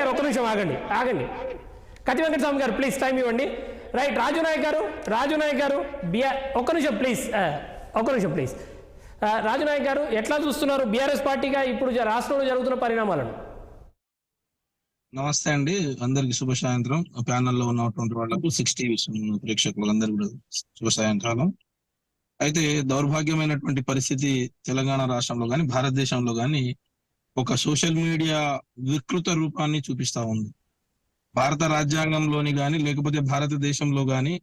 ఒక్క నిమిషం ఆగండి. కత్తి వెంకటస్వామి గారు ప్లీజ్ టైం ఇవ్వండి. రైట్, రాజు నాయక్ గారు ఒక్క నిమిషం ప్లీజ్. రాజు నాయక్ గారు ఎట్లా చూస్తున్నారు బీఆర్ఎస్ పార్టీగా ఇప్పుడు రాష్ట్రంలో జరుగుతున్న పరిణామాలను? నమస్తే అండి, అందరికి శుభ సాయంత్రం. ప్యానెల్లో ఉన్నటువంటి వాళ్ళకు 60 ప్రేక్షకులందరూ కూడా శుభ సాయంత్రాలు. అయితే దౌర్భాగ్యమైనటువంటి పరిస్థితి తెలంగాణ రాష్ట్రంలో కానీ భారతదేశంలో కానీ ఒక సోషల్ మీడియా వికృత రూపాన్ని చూపిస్తా ఉంది. భారత రాజ్యాంగంలోని కానీ లేకపోతే భారతదేశంలో కానీ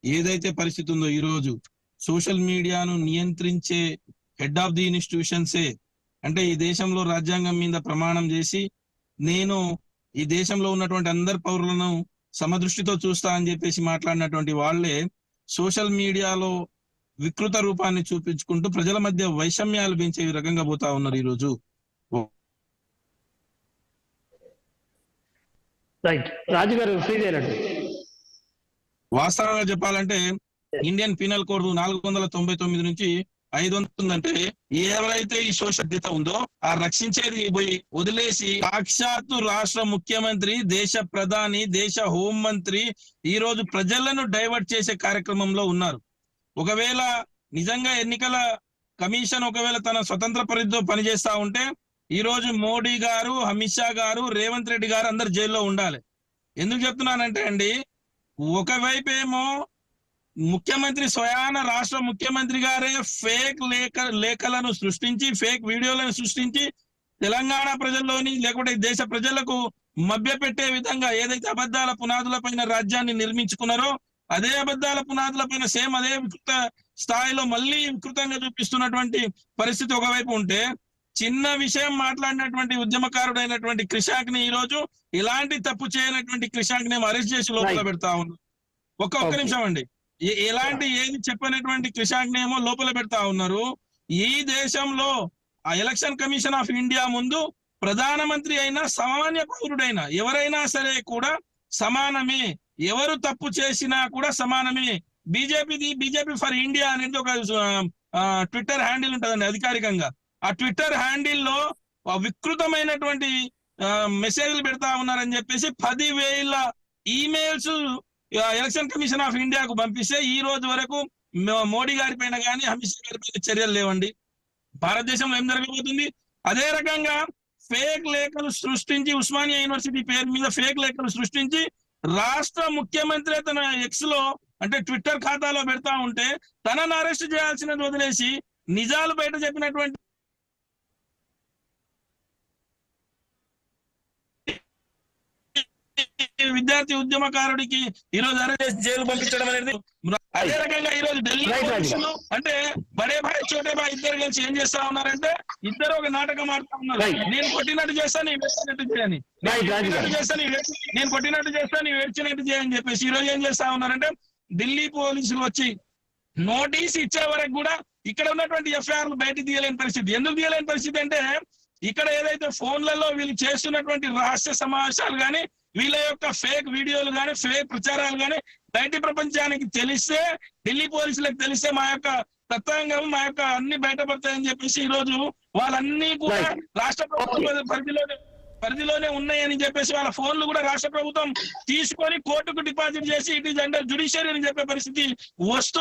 ఏదైతే పరిస్థితి ఉందో ఈరోజు సోషల్ మీడియాను నియంత్రించే హెడ్ ఆఫ్ ది ఇన్స్టిట్యూషన్సే, అంటే ఈ దేశంలో రాజ్యాంగం మీద ప్రమాణం చేసి నేను ఈ దేశంలో ఉన్నటువంటి అందరి పౌరులను సమదృష్టితో చూస్తా అని చెప్పేసి మాట్లాడినటువంటి వాళ్లే సోషల్ మీడియాలో వికృత రూపాన్ని చూపించుకుంటూ ప్రజల మధ్య వైషమ్యాలు పెంచే రకంగా పోతా ఉన్నారు ఈరోజు. వాస్తవంగా చెప్పాలంటే ఇండియన్ పీనల్ కోడ్ 499 నుంచి 500 అంటే ఎవరైతే ఈ శోషిత ఉందో ఆ రక్షించేది పోయి వదిలేసి సాక్షాత్తు రాష్ట్ర ముఖ్యమంత్రి, దేశ ప్రధాని, దేశ హోంమంత్రి ఈ రోజు ప్రజలను డైవర్ట్ చేసే కార్యక్రమంలో ఉన్నారు. ఒకవేళ నిజంగా ఎన్నికల కమిషన్ ఒకవేళ తన స్వతంత్ర పరిధితో పనిచేస్తా ఉంటే ఈ రోజు మోడీ గారు, అమిత్ షా గారు, రేవంత్ రెడ్డి గారు అందరు జైల్లో ఉండాలి. ఎందుకు చెప్తున్నానంటే అండి, ఒకవైపు ఏమో ముఖ్యమంత్రి స్వయాన రాష్ట్ర ముఖ్యమంత్రి గారే ఫేక్ లేఖలను సృష్టించి, ఫేక్ వీడియోలను సృష్టించి తెలంగాణ ప్రజల్లోని లేకపోతే దేశ ప్రజలకు మభ్యపెట్టే విధంగా ఏదైతే అబద్ధాల పునాదుల పైన రాజ్యాన్ని నిర్మించుకున్నారో అదే అబద్ధాల పునాదుల పైన సేమ్ అదే వికృత స్థాయిలో మళ్ళీ వికృతంగా చూపిస్తున్నటువంటి పరిస్థితి ఒకవైపు ఉంటే, చిన్న విషయం మాట్లాడినటువంటి ఉద్యమకారుడైనటువంటి క్రిషాంక్ ని ఈ రోజు ఇలాంటి తప్పు చేయనటువంటి క్రిషాంక్ ని అరెస్ట్ చేసి లోపల పెడతా ఉన్నారు. ఒక్క నిమిషం అండి, ఎలాంటి ఏది చెప్పనటువంటి క్రిషాంక్ నేమో లోపల పెడతా ఉన్నారు. ఈ దేశంలో ఆ ఎలక్షన్ కమిషన్ ఆఫ్ ఇండియా ముందు ప్రధానమంత్రి అయినా సామాన్య పౌరుడైనా ఎవరైనా సరే కూడా సమానమే, ఎవరు తప్పు చేసినా కూడా సమానమే. బీజేపీ ఫర్ ఇండియా అనేది ఒక ట్విట్టర్ హ్యాండిల్ ఉంటుందండి అధికారికంగా. ఆ ట్విట్టర్ హ్యాండిల్లో వికృతమైనటువంటి మెసేజ్లు పెడతా ఉన్నారని చెప్పేసి 10,000 ఈమెయిల్స్ ఎలక్షన్ కమిషన్ ఆఫ్ ఇండియాకు పంపిస్తే ఈ రోజు వరకు మోడీ గారి పైన కానీ అమిత్ షా గారి పైన చర్యలు లేవండి. భారతదేశంలో ఏం జరగబోతుంది? అదే రకంగా ఫేక్ లేఖలు సృష్టించి ఉస్మానియా యూనివర్సిటీ పేరు మీద ఫేక్ లేఖలు సృష్టించి రాష్ట్ర ముఖ్యమంత్రి తన ఎక్స్ లో అంటే ట్విట్టర్ ఖాతాలో పెడతా ఉంటే తనను అరెస్ట్ చేయాల్సినది వదిలేసి నిజాలు బయట చెప్పినటువంటి విద్యార్థి ఉద్యమకారుడికి ఈ రోజు అరెస్ట్ జైలు పంపించడం అనేది. అదే రకంగా ఈ రోజు ఢిల్లీ పోలీసులు అంటే బడే భాయ్ చోటే భాయ్ ఇద్దరు కలిసి ఏం చేస్తా ఉన్నారంటే ఇద్దరు ఒక నాటకం ఆడుతా ఉన్నారు. నేను కొట్టినట్టు చేస్తా, నీ వేసినట్టు చేయని, నేను కొట్టినట్టు చేస్తా, నీ వేడ్చినట్టు చేయని చెప్పేసి ఈ రోజు ఏం చేస్తా ఉన్నారంటే ఢిల్లీ పోలీసులు వచ్చి నోటీస్ ఇచ్చే వరకు కూడా ఇక్కడ ఉన్నటువంటి ఎఫ్ఐఆర్లు బయట తీయలేని పరిస్థితి. ఎందుకు తీయలేని పరిస్థితి అంటే ఇక్కడ ఏదైతే ఫోన్లలో వీళ్ళు చేస్తున్నటువంటి రహస్య సమావేశాలు కానీ వీళ్ళ యొక్క ఫేక్ వీడియోలు కానీ ఫేక్ ప్రచారాలు కానీ బయట ప్రపంచానికి తెలిస్తే, ఢిల్లీ పోలీసులకు తెలిస్తే మా యొక్క తత్వాంగం మా యొక్క అన్ని బయటపడతాయని చెప్పేసి ఈ రోజు వాళ్ళన్నీ కూడా రాష్ట్ర ప్రభుత్వం పరిధిలోనే ఉన్నాయని చెప్పేసి వాళ్ళ ఫోన్లు కూడా రాష్ట్ర ప్రభుత్వం తీసుకొని కోర్టుకు డిపాజిట్ చేసి ఇట్ ఈజ్ అండర్ జ్యుడిషియరీ అని చెప్పే పరిస్థితి వస్తుంది.